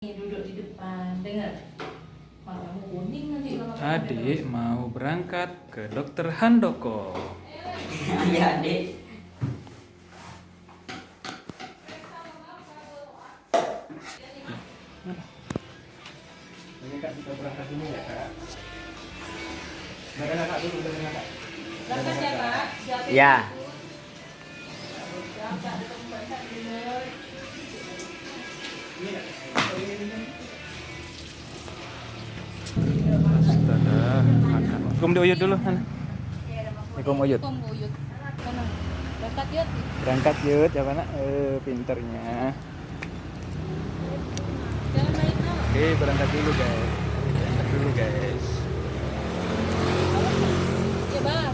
Duduk di depan, dengar. Matamu kuning nanti lama Adik mau berangkat ke Dokter Handoko. Iya, Adik. Ini Kak, kita berangkat dulu ya Kak. Bareng Kakak dulu, bareng Kakak. Berangkat ya Pak? Siapin Ya. dulu. Siap, dulu berangkat dulu. Ini Kak. Astaga, anak. Kum diuyut dulu, Ana. Ini kum uyut. Kom uyut. Kono. Berangkat yuk. Berangkat yut, ya nak? Pinternya. Jangan main no. Oke, berangkat dulu guys. Berangkat dulu guys. Ya, Bang.